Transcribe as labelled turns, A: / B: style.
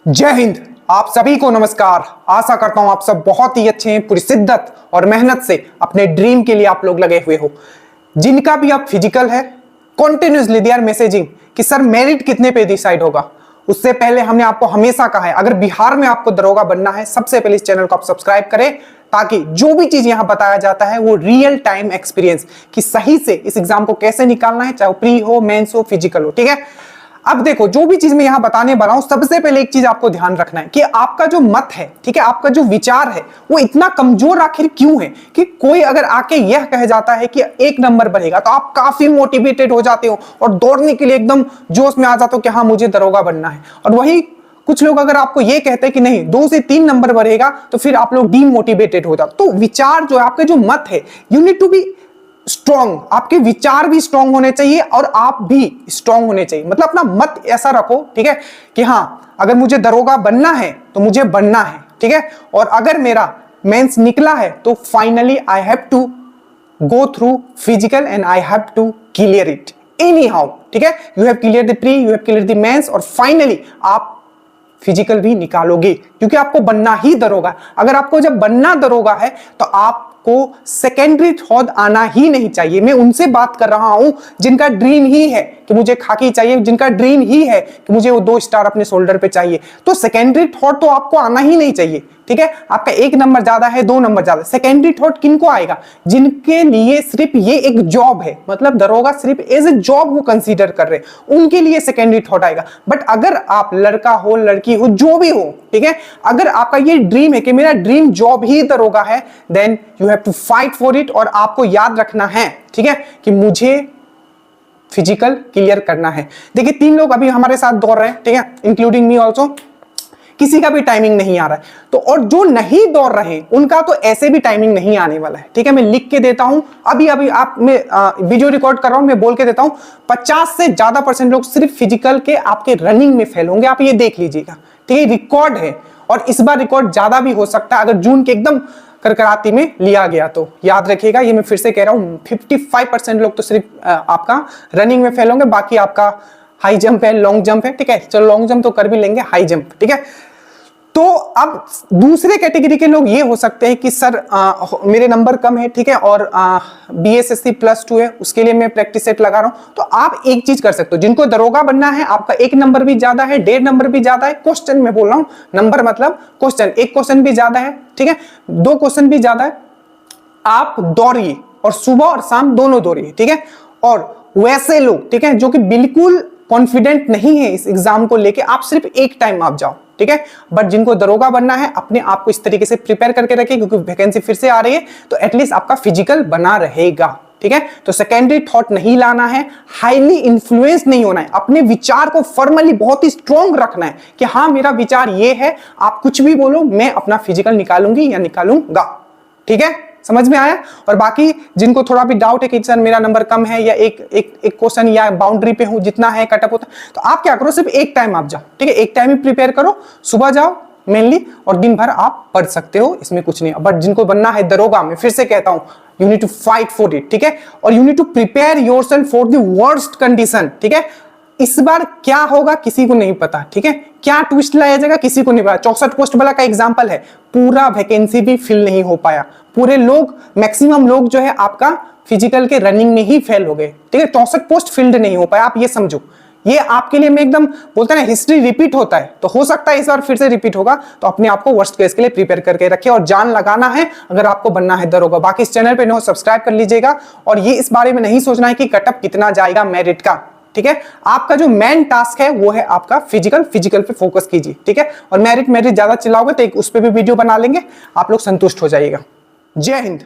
A: जय हिंद। आप सभी को नमस्कार। आशा करता हूं आप सब बहुत ही अच्छे हैं। पूरी शिद्दत और मेहनत से अपने ड्रीम के लिए आप लोग लगे हुए हो। जिनका भी अब फिजिकल है, कॉन्टिन्यूसली दे आर मैसेजिंग कि सर मेरिट कितने पे डिसाइड होगा। उससे पहले हमने आपको हमेशा कहा है, अगर बिहार में आपको दरोगा बनना है, सबसे पहले इस चैनल को आप सब्सक्राइब करें, ताकि जो भी चीज यहां बताया जाता है वो रियल टाइम एक्सपीरियंस कि सही से इस एग्जाम को कैसे निकालना है, चाहे प्री हो, मेंस हो, फिजिकल हो। ठीक है, अब देखो जो भी चीज मैं यहां बताने वाला हूं, सबसे पहले एक चीज आपको ध्यान रखना है कि आपका जो मत है, ठीक है, आपका जो विचार है वो इतना कमजोर आखिर क्यों है कि कोई अगर आके यह कह जाता है कि 1 नंबर बढ़ेगा तो आप काफी मोटिवेटेड हो जाते हो और दौड़ने के लिए एकदम जोश में आ जाते हो कि हाँ मुझे दरोगा बनना है। और वही कुछ लोग अगर आपको ये कहते हैं कि नहीं 2 से 3 नंबर बढ़ेगा तो फिर आप लोग डीमोटिवेटेड हो जाते। तो विचार जो है, आपके जो मत है, you need to be strong. आपके विचार भी स्ट्रॉन्ग होने चाहिए और आप भी स्ट्रॉन्ग होने चाहिए। मतलब अपना मत ऐसा रखो, ठीक है, कि हाँ अगर मुझे दरोगा बनना है तो मुझे बनना है, ठीक है। और अगर मेरा मेंस निकला है तो finally I have to go through physical and I have to clear it anyhow, ठीक है। You have clear the pre, you have clear the mains और फाइनली आप फिजिकल भी निकालोगे, क्योंकि आपको बनना ही दरोगा। अगर आपको जब बनना दरोगा है तो आपको सेकेंडरी थॉट आना ही नहीं चाहिए। मैं उनसे बात कर रहा हूं जिनका ड्रीम ही है कि मुझे खाकी चाहिए, जिनका ड्रीम ही है कि मुझे वो 2 स्टार अपने शोल्डर पे चाहिए। तो सेकेंडरी थॉट तो आपको आना ही नहीं चाहिए, ठीक है। आपका 1 नंबर ज्यादा है, 2 नंबर ज्यादा, सेकेंडरी थॉट किनको आएगा? जिनके लिए सिर्फ ये एक जॉब है, मतलब दरोगा सिर्फ एज ए जॉब वो कंसीडर कर रहे, उनके लिए सेकेंडरी थॉट आएगा। बट अगर आप लड़का हो, लड़की हो, जो भी हो, ठीक है, अगर आपका ये ड्रीम है कि मेरा ड्रीम जॉब ही दरोगा है, then you have to fight for it. और आपको याद रखना है, ठीक है, कि मुझे फिजिकल क्लियर करना है। देखिए 3 लोग अभी हमारे साथ दौड़ रहे हैं, ठीक है, इंक्लूडिंग मी ऑल्सो। किसी का भी टाइमिंग नहीं आ रहा है तो, और जो नहीं दौड़ रहे उनका तो ऐसे भी टाइमिंग नहीं आने वाला है, ठीक है। मैं लिख के देता हूं, अभी आप मैं वीडियो रिकॉर्ड कर रहा हूं, मैं बोल के देता हूं 50 से ज्यादा % लोग सिर्फ फिजिकल के आपके रनिंग में फेल होंगे। आप ये देख लीजिएगा, ठीक है, रिकॉर्ड है। और इस बार रिकॉर्ड ज्यादा भी हो सकता है अगर जून के एकदम करकराती में लिया गया तो। याद रखिएगा, ये मैं फिर से कह रहा हूं, 55% लोग तो सिर्फ आपका रनिंग में फेल होंगे, बाकी आपका हाई जंप है, लॉन्ग जंप है, ठीक है। चलो लॉन्ग जंप तो कर भी लेंगे, हाई जंप, ठीक है। तो अब दूसरे कैटेगरी के लोग ये हो सकते हैं कि सर मेरे नंबर कम है, ठीक है, और BSSC +2 है, उसके लिए मैं प्रैक्टिस सेट लगा रहा हूं। तो आप एक चीज कर सकते हो, जिनको दरोगा बनना है, आपका 1 नंबर भी ज्यादा है, 1.5 नंबर भी ज्यादा है, क्वेश्चन में बोल रहा हूं, नंबर मतलब क्वेश्चन, 1 क्वेश्चन भी ज्यादा है, ठीक है, 2 क्वेश्चन भी ज्यादा है, आप दौड़िए और सुबह और शाम दोनों दौड़िए, ठीक है। और वैसे लोग, ठीक है, जो कि बिल्कुल कॉन्फिडेंट नहीं है इस एग्जाम को लेके, आप सिर्फ एक टाइम आप जाओ, ठीक है। बट जिनको दरोगा बनना है, अपने आप को इस तरीके से प्रिपेयर करके रखिए, क्योंकि वैकेंसी फिर से आ रही है तो एटलीस्ट आपका फिजिकल बना रहेगा, ठीक है। तो सेकेंडरी थॉट नहीं लाना है, हाईली इन्फ्लुएंस नहीं होना है, अपने विचार को फॉर्मली बहुत ही स्ट्रॉन्ग रखना है कि हाँ मेरा विचार ये है, आप कुछ भी बोलो, मैं अपना फिजिकल निकालूंगी या निकालूंगा, ठीक है। समझ में आया? और बाकी जिनको थोड़ा भी डाउट है कि सर मेरा नंबर कम है या एक क्वेश्चन या बाउंड्री पे हूं, जितना है कटअप होता, तो आप क्या करो, सिर्फ एक टाइम आप जाओ, ठीक है, एक टाइम ही प्रिपेयर करो, सुबह जाओ मेनली, और दिन भर आप पढ़ सकते हो, इसमें कुछ नहीं। बट जिनको बनना है दरोगा, मैं फिर से कहता हूं, you need to fight for it, ठीक है, और you need to prepare yourself for the worst condition, ठीक है। इस बार क्या होगा किसी को नहीं पता, ठीक है, क्या ट्विस्ट लाया जाएगा किसी को नहीं पता। 64 पोस्ट वाला का एग्जांपल है, पूरा वैकेंसी भी फिल नहीं हो पाया, पूरे लोग, मैक्सिमम लोग जो है आपका फिजिकल के रनिंग में ही फेल हो गए, ठीक है, 64 पोस्ट फिल्ड नहीं हो पाया। आप ये समझो, ये आपके लिए मैं एकदम बोलता है ना, हिस्ट्री रिपीट होता है, तो हो सकता है इस बार फिर से रिपीट होगा। तो अपने आप को वर्स्ट केस के लिए प्रिपेयर करके रखिए और जान लगाना है अगर आपको बनना है दरोगा। बाकी इस चैनल पे नो सब्सक्राइब कर लीजिएगा, और ये इस बारे में नहीं सोचना है कि कटअप कितना जाएगा मेरिट का, ठीक है। आपका जो मेन टास्क है वो है आपका फिजिकल पे फोकस कीजिए, ठीक है। और मेरिट ज्यादा चिल्लाओगे तो उस पर भी वीडियो बना लेंगे, आप लोग संतुष्ट हो जाइएगा। जय हिंद।